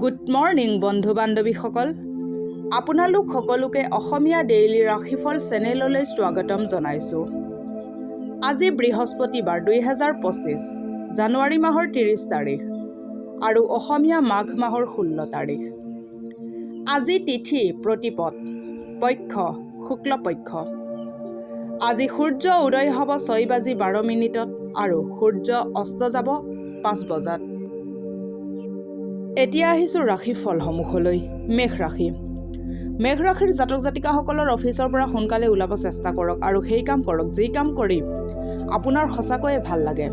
Good morning বন্ধু বান্ধৱীসকল, আপোনালোক সকলোকে অসমীয়া ডেইলি ৰাশিফল চেনেললৈ স্বাগতম জনাইছোঁ। আজি বৃহস্পতিবাৰ 2025 জানুৱাৰী মাহৰ 30 তাৰিখ আৰু অসমীয়া মাঘ মাহৰ 16 তাৰিখ। আজি তিথি প্ৰতিপদ, পক্ষ শুক্লপক্ষ। আজি সূৰ্য উদয় হ'ব 6:12 আৰু সূৰ্য অস্ত যাব 5 বজাত। এতিয়া আহিছোঁ ৰাশিফলসমূহলৈ। মেঘ ৰাশি। মেঘ ৰাশিৰ জাতক জাতিকাসকলৰ অফিচৰ পৰা সোনকালে ওলাব চেষ্টা কৰক আৰু সেই কাম কৰক যি কাম কৰি আপোনাৰ সঁচাকৈয়ে ভাল লাগে।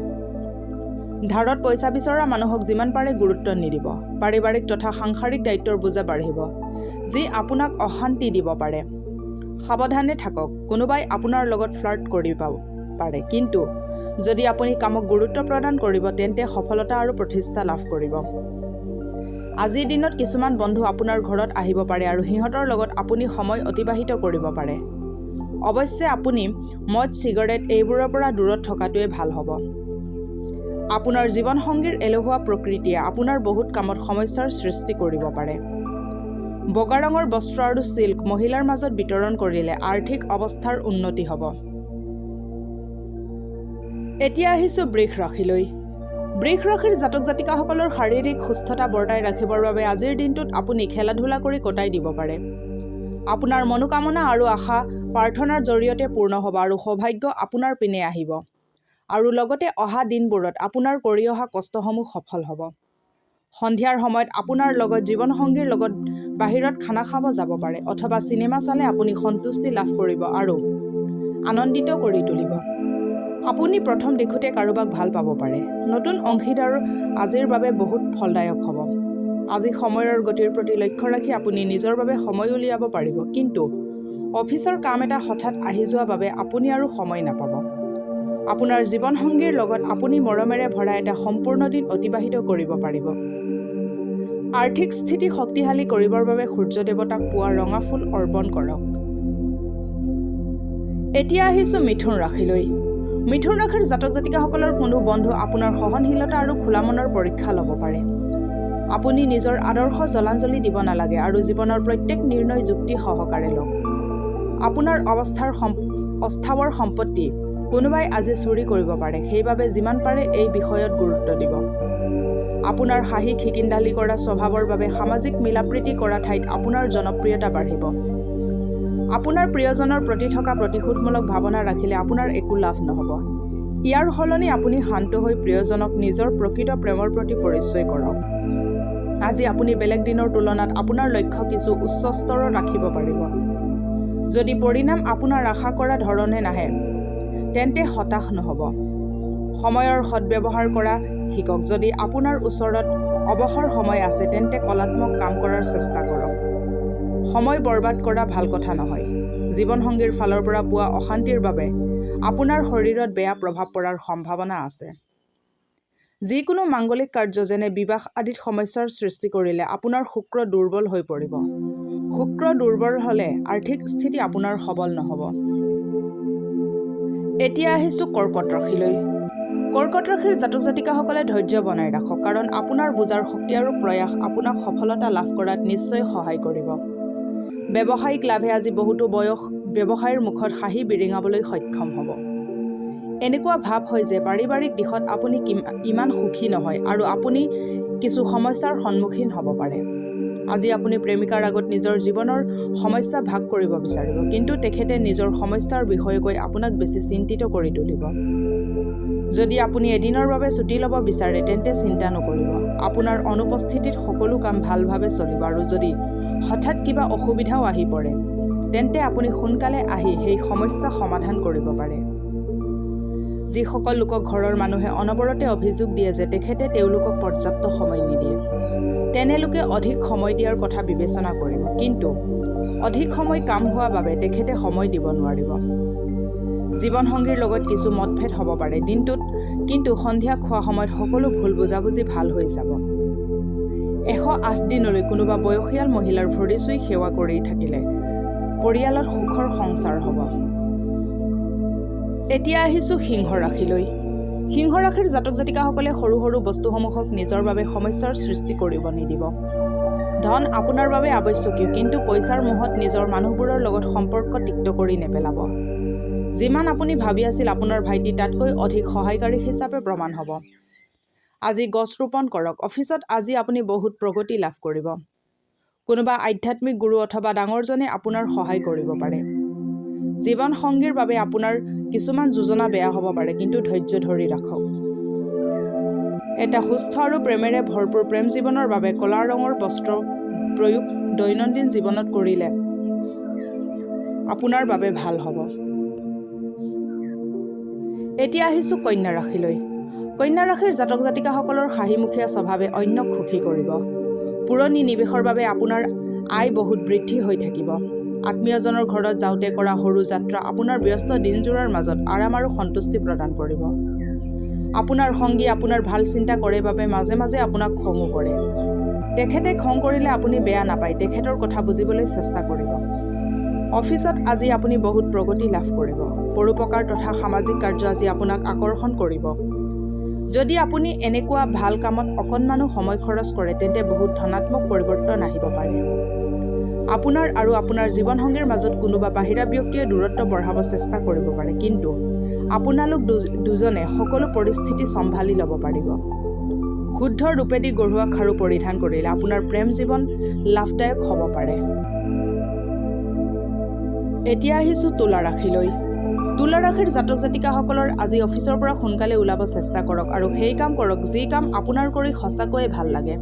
ধাৰত পইচা বিচৰা মানুহক যিমান পাৰে গুৰুত্ব নিদিব। পাৰিবাৰিক তথা সাংসাৰিক দায়িত্বৰ বোজা বাঢ়িব, যি আপোনাক অশান্তি দিব পাৰে। সাৱধানে থাকক, কোনোবাই আপোনাৰ লগত ফ্লাৰ্ট কৰিব পাৰে, কিন্তু যদি আপুনি কামক গুৰুত্ব প্ৰদান কৰিব তেন্তে সফলতা আৰু প্ৰতিষ্ঠা লাভ কৰিব। আজিৰ দিনত কিছুমান বন্ধু আপোনাৰ ঘৰত আহিব পাৰে আৰু সিহঁতৰ লগত আপুনি সময় অতিবাহিত কৰিব পাৰে। অৱশ্যে আপুনি মদ চিগাৰেট এইবোৰৰ পৰা দূৰত থকাটোৱে ভাল হ'ব। আপোনাৰ জীৱনসংগীৰ এলেহুৱা প্ৰকৃতিয়ে আপোনাৰ বহুত কামত সমস্যাৰ সৃষ্টি কৰিব পাৰে। বগা ৰঙৰ বস্ত্ৰ আৰু চিল্ক মহিলাৰ মাজত বিতৰণ কৰিলে আৰ্থিক অৱস্থাৰ উন্নতি হ'ব। এতিয়া আহিছোঁ বৃষ ৰাশিলৈ। বৃষ ৰাশিৰ জাতক জাতিকাসকলৰ শাৰীৰিক সুস্থতা বৰ্তাই ৰাখিবৰ বাবে আজিৰ দিনটোত আপুনি খেলা ধূলা কৰি কটাই দিব পাৰে। আপোনাৰ মনোকামনা আৰু আশা প্ৰাৰ্থনাৰ জৰিয়তে পূৰ্ণ হ'ব আৰু সৌভাগ্য আপোনাৰ পিনে আহিব। আৰু লগতে অহা দিনবোৰত আপোনাৰ কৰি অহা কষ্টসমূহ সফল হ'ব। সন্ধিয়াৰ সময়ত আপোনাৰ লগত জীৱনসংগীৰ লগত বাহিৰত খানা খাব যাব পাৰে অথবা চিনেমা চালে আপুনি সন্তুষ্টি লাভ কৰিব আৰু আনন্দিত কৰি তুলিব। আপুনি প্ৰথম দেখোঁতে কাৰোবাক ভাল পাব পাৰে। নতুন অংশীদাৰ আজিৰ বাবে বহুত ফলদায়ক হ'ব। আজি সময়ৰ গতিৰ প্ৰতি লক্ষ্য ৰাখি আপুনি নিজৰ বাবে সময় উলিয়াব পাৰিব, কিন্তু অফিচৰ কাম এটা হঠাৎ আহি যোৱা বাবে আপুনি আৰু সময় নাপাব। আপোনাৰ জীৱনসংগীৰ লগত আপুনি মৰমেৰে ভৰা এটা সম্পূৰ্ণ দিন অতিবাহিত কৰিব পাৰিব। আৰ্থিক স্থিতি শক্তিশালী কৰিবৰ বাবে সূৰ্য দেৱতাক পুৱা ৰঙা ফুল অৰ্পণ কৰক। এতিয়া আহিছোঁ মিথুন ৰাশিলৈ। মিথুন ৰাশিৰ জাতক জাতিকাসকলৰ কোনো বন্ধু আপোনাৰ সহনশীলতা আৰু খোলা মনৰ পৰীক্ষা ল'ব পাৰে। আপুনি নিজৰ আদৰ্শ জলাঞ্জলি দিব নালাগে আৰু জীৱনৰ প্ৰত্যেক নিৰ্ণয় যুক্তি সহকাৰে লওক। আপোনাৰ অস্থাৱৰ সম্পত্তি কোনোবাই আজি চুৰি কৰিব পাৰে, সেইবাবে যিমান পাৰে এই বিষয়ত গুৰুত্ব দিব। আপোনাৰ হাঁহি খিকিন্দালি কৰা স্বভাৱৰ বাবে সামাজিক মিলাপ্ৰীতি কৰা ঠাইত আপোনাৰ জনপ্ৰিয়তা বাঢ়িব। আপোনাৰ প্ৰিয়জনৰ প্ৰতি থকা প্ৰতিশোধমূলক ভাৱনা ৰাখিলে আপোনাৰ একো লাভ নহ'ব। ইয়াৰ সলনি আপুনি শান্ত হৈ প্ৰিয়জনক নিজৰ প্ৰকৃত প্ৰেমৰ প্ৰতি পৰিচয় কৰক। আজি আপুনি বেলেগ দিনৰ তুলনাত আপোনাৰ লক্ষ্য কিছু উচ্চ স্তৰৰ ৰাখিব পাৰিব। যদি পৰিণাম আপোনাৰ আশা কৰা ধৰণে নাহে তেন্তে হতাশ নহ'ব। সময়ৰ সদ্ব্যৱহাৰ কৰা শিকক। যদি আপোনাৰ ওচৰত অৱসৰ সময় আছে তেন্তে কলাত্মক কাম কৰাৰ চেষ্টা কৰক। সময় বৰবাদ কৰা ভাল কথা নহয়। জীৱনসংগীৰ ফালৰ পৰা পোৱা অশান্তিৰ বাবে আপোনাৰ শৰীৰত বেয়া প্ৰভাৱ পৰাৰ সম্ভাৱনা আছে। যিকোনো মাংগলিক কাৰ্য যেনে বিবাহ আদিত সমস্যাৰ সৃষ্টি কৰিলে আপোনাৰ শুক্ৰ দুৰ্বল হৈ পৰিব। শুক্ৰ দুৰ্বল হ'লে আৰ্থিক স্থিতি আপোনাৰ সবল নহ'ব। এতিয়া আহিছোঁ কৰ্কট ৰাশিলৈ। কৰ্কট ৰাশিৰ জাতক জাতিকাসকলে ধৈৰ্য বনাই ৰাখক, কাৰণ আপোনাৰ বুজাৰ শক্তি আৰু প্ৰয়াস আপোনাক সফলতা লাভ কৰাত নিশ্চয় সহায় কৰিব। ব্যৱসায়িক লাভে আজি বহুতো ব্যৱসায়ৰ মুখত হাঁহি বিৰিঙাবলৈ সক্ষম হ'ব। এনেকুৱা ভাৱ হয় যে পাৰিবাৰিক দিশত আপুনি ইমান সুখী নহয় আৰু আপুনি কিছু সমস্যাৰ সন্মুখীন হ'ব পাৰে। আজি আপুনি প্ৰেমিকাৰ আগত নিজৰ জীৱনৰ সমস্যা ভাগ কৰিব বিচাৰিব, কিন্তু তেখেতে নিজৰ সমস্যাৰ বিষয়ে কৈ আপোনাক বেছি চিন্তিত কৰি তুলিব। যদি আপুনি এদিনৰ বাবে ছুটি ল'ব বিচাৰে তেন্তে চিন্তা নকৰিব। আপোনাৰ অনুপস্থিতিত সকলো কাম ভালভাৱে চলিব আৰু যদি হঠাৎ কিবা অসুবিধাও আহি পৰে তেন্তে আপুনি সোনকালে আহি সেই সমস্যা সমাধান কৰিব পাৰে। যিসকল লোকক ঘৰৰ মানুহে অনবৰতে অভিযোগ দিয়ে যে তেখেতে তেওঁলোকক পৰ্যাপ্ত সময় নিদিয়ে, তেনে লোকে অধিক সময় দিয়াৰ কথা বিবেচনা কৰিব, কিন্তু অধিক সময় কাম হোৱা বাবে তেখেতে সময় দিব নোৱাৰিব। জীৱনসংগীৰ লগত কিছু মতভেদ হ'ব পাৰে দিনটোত, কিন্তু সন্ধিয়া খোৱা সময়ত সকলো ভুল বুজাবুজি ভাল হৈ যাব। 108 দিনলৈ কোনোবা বয়সীয়াল মহিলাৰ ভৰি চুই সেৱা কৰি থাকিলে পৰিয়ালত সুখৰ সংসাৰ হ'ব। এতিয়া আহিছোঁ সিংহ ৰাশিলৈ। সিংহ ৰাশিৰ জাতক জাতিকাসকলে সৰু সৰু বস্তুসমূহক নিজৰ বাবে সমস্যাৰ সৃষ্টি কৰিব নিদিব। ধন আপোনাৰ বাবে আৱশ্যকীয়, কিন্তু পইচাৰ মোহত নিজৰ মানুহবোৰৰ লগত সম্পৰ্ক তিক্ত কৰি নেপেলাব। যিমান আপুনি ভাবি আছিল আপোনাৰ ভাইটি তাতকৈ অধিক সহায়কাৰী হিচাপে প্ৰমাণ হ'ব। আজি গছ ৰোপণ কৰক। অফিচত আজি আপুনি বহুত প্ৰগতি লাভ কৰিব। কোনোবা আধ্যাত্মিক গুৰু অথবা ডাঙৰজনে আপোনাৰ সহায় কৰিব পাৰে। জীৱন সংগীৰ বাবে আপোনাৰ কিছুমান যোজনা বেয়া হ'ব পাৰে, কিন্তু ধৈৰ্য ধৰি ৰাখক। এটা সুস্থ আৰু প্ৰেমেৰে ভৰপূৰ প্ৰেম জীৱনৰ বাবে ক'লা ৰঙৰ বস্ত্ৰ প্ৰয়োগ দৈনন্দিন জীৱনত কৰিলে আপোনাৰ বাবে ভাল হ'ব। এতিয়া আহিছোঁ কন্যা ৰাশিলৈ। কন্যা ৰাশিৰ জাতক জাতিকাসকলৰ হাঁহিমুখীয়া স্বভাৱে অন্যক সুখী কৰিব। পুৰণি নিৱেশৰ বাবে আপোনাৰ আয় বহুত বৃদ্ধি হৈ থাকিব। আত্মীয়জনৰ ঘৰত যাওঁতে কৰা সৰু যাত্ৰা আপোনাৰ ব্যস্ত দিনজোৰাৰ মাজত আৰাম আৰু সন্তুষ্টি প্ৰদান কৰিব। আপোনাৰ সংগী আপোনাৰ ভাল চিন্তা কৰে বাবে মাজে মাজে আপোনাক খঙো কৰে। তেখেতে খং কৰিলে আপুনি বেয়া নাপায়, তেখেতৰ কথা বুজিবলৈ চেষ্টা কৰিব। অফিচত আজি আপুনি বহুত প্ৰগতি লাভ কৰিব। পৰোপকাৰ তথা সামাজিক কাৰ্য আজি আপোনাক আকৰ্ষণ কৰিব। যদি আপুনি এনেকুৱা ভাল কামত অকণমানো সময় খৰচ কৰে, তেন্তে বহুত ধনাত্মক পৰিৱৰ্তন আহিব পাৰে। আপোনাৰ আৰু আপোনাৰ জীৱনসংগীৰ মাজত কোনোবা বাহিৰা ব্যক্তিয়ে দূৰত্ব বঢ়াব চেষ্টা কৰিব পাৰে, কিন্তু আপোনালোক দুজনে সকলো পৰিস্থিতি চম্ভালি ল'ব পাৰিব। শুদ্ধ ৰূপেদি গঢ়োৱা খাৰু পৰিধান কৰিলে আপোনাৰ প্ৰেম জীৱন লাভদায়ক হ'ব পাৰে। এতিয়া আহিছোঁ তুলা ৰাশিলৈ। তুলা ৰাশিৰ জাতক জাতিকাসকলৰ আজি অফিচৰ পৰা সোনকালে ওলাব চেষ্টা কৰক আৰু সেই কাম কৰক যি কাম আপোনাৰ কৰি সঁচাকৈয়ে ভাল লাগে।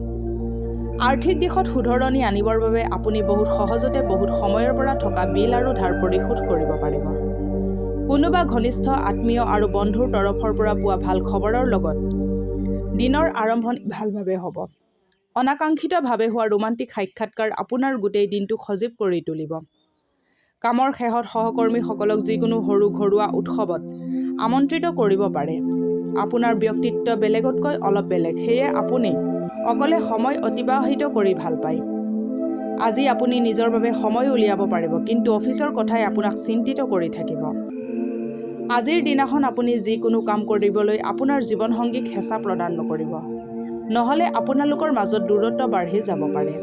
আৰ্থিক দিশত শুধৰণি আনিবৰ বাবে আপুনি বহুত সহজতে বহুত সময়ৰ পৰা থকা বিল আৰু ধাৰ পৰিশোধ কৰিব পাৰিব। কোনোবা ঘনিষ্ঠ আত্মীয় আৰু বন্ধুৰ তৰফৰ পৰা পোৱা ভাল খবৰৰ লগত দিনৰ আৰম্ভণি ভালভাৱে হ'ব। অনাকাংক্ষিতভাৱে হোৱা ৰোমান্টিক সাক্ষাৎকাৰ আপোনাৰ গোটেই দিনটো সজীৱ কৰি তুলিব। কামৰ শেষত সহকৰ্মীসকলক যিকোনো সৰু ঘৰুৱা উৎসৱত আমন্ত্ৰিত কৰিব পাৰে। আপোনাৰ ব্যক্তিত্ব বেলেগতকৈ অলপ বেলেগ, সেয়ে আপুনি অকলে সময় অতিবাহিত কৰি ভাল পায়। আজি আপুনি নিজৰ বাবে সময় উলিয়াব পাৰিব, কিন্তু অফিচৰ কথাই আপোনাক চিন্তিত কৰি থাকিব। আজিৰ দিনাখন আপুনি যিকোনো কাম কৰিবলৈ আপোনাৰ জীৱনসংগীক হেঁচা প্ৰদান নকৰিব, নহ'লে আপোনালোকৰ মাজত দূৰত্ব বাঢ়ি যাব পাৰে।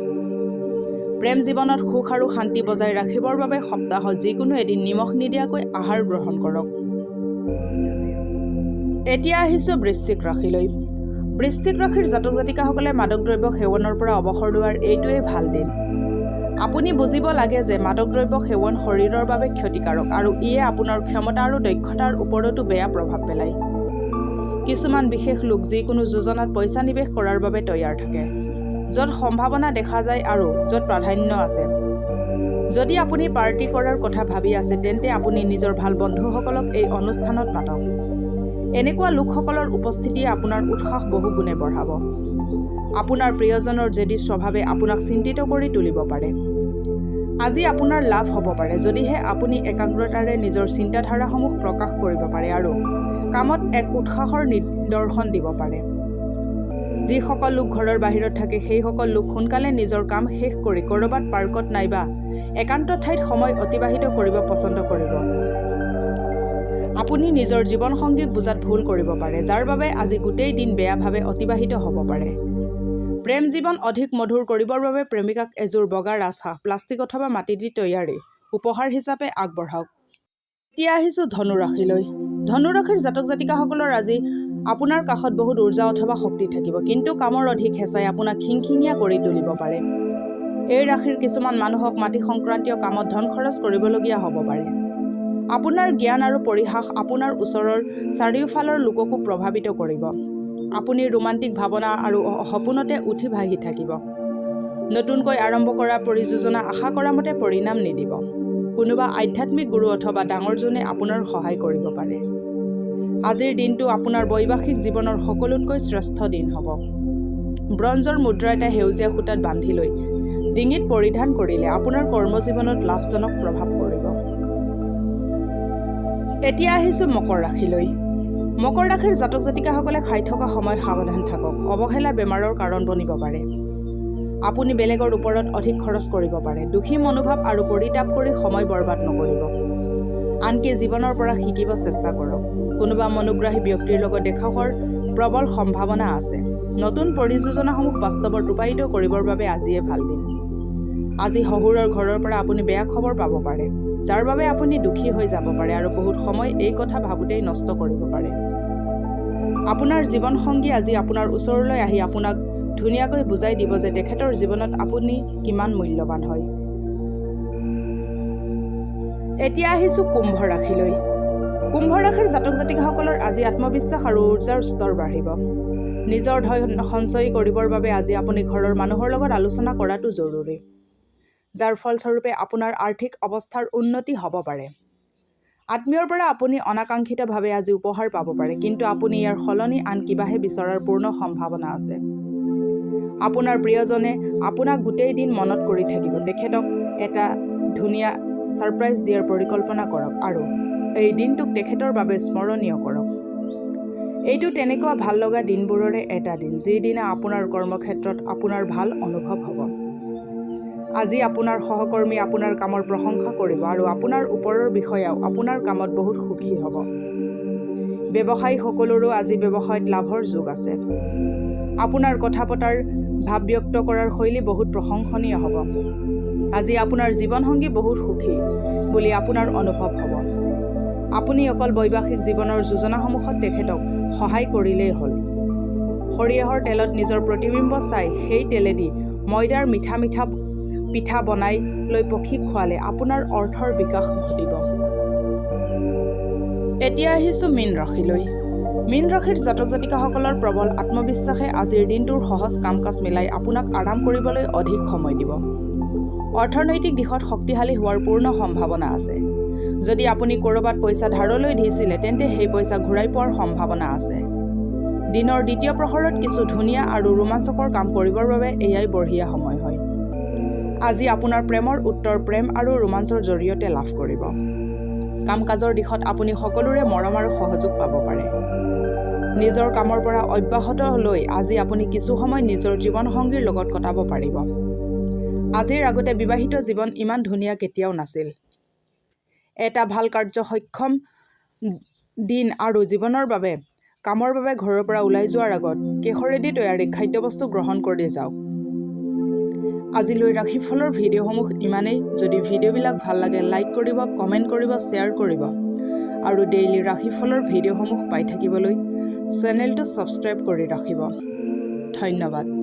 প্ৰেম জীৱনত সুখ আৰু শান্তি বজাই ৰাখিবৰ বাবে সপ্তাহত যিকোনো এদিন নিমখ নিদিয়াকৈ আহাৰ গ্ৰহণ কৰক। এতিয়া আহিছোঁ বৃশ্চিক ৰাশিলৈ। বৃশ্চিক ৰাশিৰ জাতক জাতিকাসকলে মাদক দ্ৰব্য সেৱনৰ পৰা অৱসৰ লোৱাৰ এইটোৱেই ভাল দিন। আপুনি বুজিব লাগে যে মাদক দ্ৰব্য সেৱন শৰীৰৰ বাবে ক্ষতিকাৰক আৰু ইয়ে আপোনাৰ ক্ষমতা আৰু দক্ষতাৰ ওপৰতো বেয়া প্ৰভাৱ পেলায়। কিছুমান বিশেষ লোক যিকোনো যোজনাত পইচা নিৱেশ কৰাৰ বাবে তৈয়াৰ থাকে, য'ত সম্ভাৱনা দেখা যায় আৰু য'ত প্ৰাধান্য আছে। যদি আপুনি পাৰ্টি কৰাৰ কথা ভাবি আছে, তেন্তে আপুনি নিজৰ ভাল বন্ধুসকলক এই অনুষ্ঠানত মাতক। এনেকুৱা লোকসকলৰ উপস্থিতিয়ে আপোনাৰ উৎসাহ বহু গুণে বঢ়াব। আপোনাৰ প্ৰিয়জনৰ জেদী স্বভাৱে আপোনাক চিন্তিত কৰি তুলিব পাৰে। আজি আপোনাৰ লাভ হ'ব পাৰে যদিহে আপুনি একাগ্ৰতাৰে নিজৰ চিন্তাধাৰাসমূহ প্ৰকাশ কৰিব পাৰে আৰু কামত এক উৎসাহৰ নিদৰ্শন দিব পাৰে। যিসকল লোক ঘৰৰ বাহিৰত থাকে, সেইসকল লোক সোনকালে নিজৰ কাম শেষ কৰি ক'ৰবাত পাৰ্কত নাইবা একান্ত ঠাইত সময় অতিবাহিত কৰিব পছন্দ কৰিব। আপুনি নিজৰ জীৱনসংগীক বুজাত ভুল কৰিব পাৰে, যাৰ বাবে আজি গোটেই দিন বেয়াভাৱে অতিবাহিত হ'ব পাৰে। প্ৰেম জীৱন অধিক মধুৰ কৰিবৰ বাবে প্ৰেমিকাক এযোৰ বগা ৰাজহাঁহ, প্লাষ্টিক অথবা মাটি দি তৈয়াৰী উপহাৰ হিচাপে আগবঢ়াওক। এতিয়া আহিছোঁ ধনু ৰাশিলৈ। ধনু ৰাশিৰ জাতক জাতিকাসকলৰ আজি আপোনাৰ কাষত বহুত উৰ্জা অথবা শক্তি থাকিব, কিন্তু কামৰ অধিক হেঁচাই আপোনাক খিংখিঙীয়া কৰি তুলিব পাৰে। এই ৰাশিৰ কিছুমান মানুহক মাটি সংক্ৰান্তীয় কামত ধন খৰচ কৰিবলগীয়া হ'ব পাৰে। আপোনাৰ জ্ঞান আৰু পৰিহাস আপোনাৰ ওচৰৰ চাৰিওফালৰ লোককো প্ৰভাৱিত কৰিব। আপুনি ৰোমান্টিক ভাৱনা আৰু সপোনতে উঠি ভাহি থাকিব। নতুনকৈ আৰম্ভ কৰা পৰিযোজনা আশা কৰা মতে পৰিণাম নিদিব। কোনোবা আধ্যাত্মিক গুৰু অথবা ডাঙৰজনে আপোনাৰ সহায় কৰিব পাৰে। আজিৰ দিনটো আপোনাৰ বৈবাহিক জীৱনৰ সকলোতকৈ শ্ৰেষ্ঠ দিন হ'ব। ব্ৰঞ্জৰ মুদ্ৰা এটা সেউজীয়া সূতাত বান্ধি লৈ ডিঙিত পৰিধান কৰিলে আপোনাৰ কৰ্মজীৱনত লাভজনক প্ৰভাৱ পৰিব। এতিয়া আহিছোঁ মকৰ ৰাশিলৈ। মকৰ ৰাশিৰ জাতক জাতিকাসকলে খাই থকা সময়ত সাৱধান থাকক। অৱহেলা বেমাৰৰ কাৰণ বনিব পাৰে। আপুনি বেলেগৰ ওপৰত অধিক খৰচ কৰিব পাৰে। দোষী মনোভাৱ আৰু পৰিতাপ কৰি সময় বৰবাদ নকৰিব। আনকি জীৱনৰ পৰা শিকিব চেষ্টা কৰক। কোনোবা মনোগ্ৰাহী ব্যক্তিৰ লগত দেখা হোৱাৰ প্ৰবল সম্ভাৱনা আছে। নতুন পৰিযোজনাসমূহ বাস্তৱত ৰূপায়িত কৰিবৰ বাবে আজিয়ে ভাল দিন। আজি শহুৰৰ ঘৰৰ পৰা আপুনি বেয়া খবৰ পাব পাৰে, যাৰ বাবে আপুনি দুখী হৈ যাব পাৰে আৰু বহুত সময় এই কথা ভাবোঁতেই নষ্ট কৰিব পাৰে। আপোনাৰ জীৱনসংগী আজি আপোনাৰ ওচৰলৈ আহি আপোনাক ধুনীয়াকৈ বুজাই দিব যে তেখেতৰ জীৱনত আপুনি কিমান মূল্যৱান হয়। এতিয়া আহিছোঁ কুম্ভ ৰাশিলৈ। কুম্ভ ৰাশিৰ জাতক জাতিকাসকলৰ আজি আত্মবিশ্বাস আৰু উৰ্জাৰ স্তৰ বাঢ়িব। নিজৰ ধন সঞ্চয় কৰিবৰ বাবে আজি আপুনি ঘৰৰ মানুহৰ লগত আলোচনা কৰাটো জৰুৰী, যাৰ ফলস্বৰূপে আপোনাৰ আৰ্থিক অৱস্থাৰ উন্নতি হ'ব পাৰে। আত্মীয়ৰ পৰা আপুনি অনাকাংক্ষিতভাৱে আজি উপহাৰ পাব পাৰে, কিন্তু আপুনি ইয়াৰ সলনি আন কিবাহে বিচৰাৰ পূৰ্ণ সম্ভাৱনা আছে। আপোনাৰ প্ৰিয়জনে আপোনাক গোটেই দিন মনত কৰি থাকিব। তেখেতক এটা ধুনীয়া ছাৰপ্ৰাইজ দিয়াৰ পৰিকল্পনা কৰক আৰু এই দিনটোক তেখেতৰ বাবে স্মৰণীয় কৰক। এইটো তেনেকুৱা ভাল লগা দিনবোৰৰে এটা দিন, যিদিনা আপোনাৰ কৰ্মক্ষেত্ৰত আপোনাৰ ভাল অনুভৱ হ'ব। আজি আপোনাৰ সহকৰ্মী আপোনাৰ কামৰ প্ৰশংসা কৰিব আৰু আপোনাৰ ওপৰৰ বিষয়াও আপোনাৰ কামত বহুত সুখী হ'ব। ব্যৱসায়ীসকলৰো আজি ব্যৱসায়ত লাভৰ যোগ আছে। আপোনাৰ কথা পতাৰ ভাৱ ব্যক্ত কৰাৰ শৈলী বহুত প্ৰশংসনীয় হ'ব। আজি আপোনাৰ জীৱনসংগী বহুত সুখী বুলি আপোনাৰ অনুভৱ হ'ব। আপুনি অকল বৈবাহিক জীৱনৰ যোজনাসমূহত তেখেতক সহায় কৰিলেই হ'ল। সৰিয়হৰ তেলত নিজৰ প্ৰতিবিম্ব চাই সেই তেলেদি ময়দাৰ মিঠা মিঠা পিঠা বনাই লৈ পক্ষীক খোৱালে আপোনাৰ অৰ্থৰ বিকাশ ঘটিব। এতিয়া আহিছোঁ মীন ৰাশিলৈ। মীন ৰাশিৰ জাতক জাতিকাসকলৰ প্ৰবল আত্মবিশ্বাসে আজিৰ দিনটোৰ সহজ কাম কাজ মিলাই আপোনাক আৰাম কৰিবলৈ অধিক সময় দিব। অৰ্থনৈতিক দিশত শক্তিশালী হোৱাৰ পূৰ্ণ সম্ভাৱনা আছে। যদি আপুনি ক'ৰবাত পইচা ধাৰলৈ দিছিলে, তেন্তে সেই পইচা ঘূৰাই পোৱাৰ সম্ভাৱনা আছে। দিনৰ দ্বিতীয় প্ৰহৰত কিছু ধুনীয়া আৰু ৰোমাঞ্চকৰ কাম কৰিবৰ বাবে এয়াই বঢ়িয়া সময় হয়। আজি আপোনাৰ প্ৰেমৰ উত্তৰ প্ৰেম আৰু ৰোমাঞ্চৰ জৰিয়তে লাভ কৰিব। কাম কাজৰ দিশত আপুনি সকলোৰে মৰম আৰু সহযোগ পাব পাৰে। নিজৰ কামৰ পৰা অব্যাহত লৈ আজি আপুনি কিছু সময় নিজৰ জীৱনসংগীৰ লগত কটাব পাৰিব। আজিৰ আগতে বিবাহিত জীৱন ইমান ধুনীয়া কেতিয়াও নাছিল। এটা ভাল কাৰ্যসক্ষম দিন আৰু জীৱনৰ বাবে কামৰ বাবে ঘৰৰ পৰা ওলাই যোৱাৰ আগত কেশৰেদি তৈয়াৰী খাদ্যবস্তু গ্ৰহণ কৰি যাওক। আজিলৈ ৰাশিফলৰ ভিডিঅ'সমূহ ইমানেই। যদি ভিডিঅ'বিলাক ভাল লাগে লাইক কৰিব, কমেণ্ট কৰিব, শ্বেয়াৰ কৰিব আৰু ডেইলি ৰাশিফলৰ ভিডিঅ'সমূহ পাই থাকিবলৈ চেনেলটো ছাবস্ক্ৰাইব কৰি ৰাখিব। ধন্যবাদ।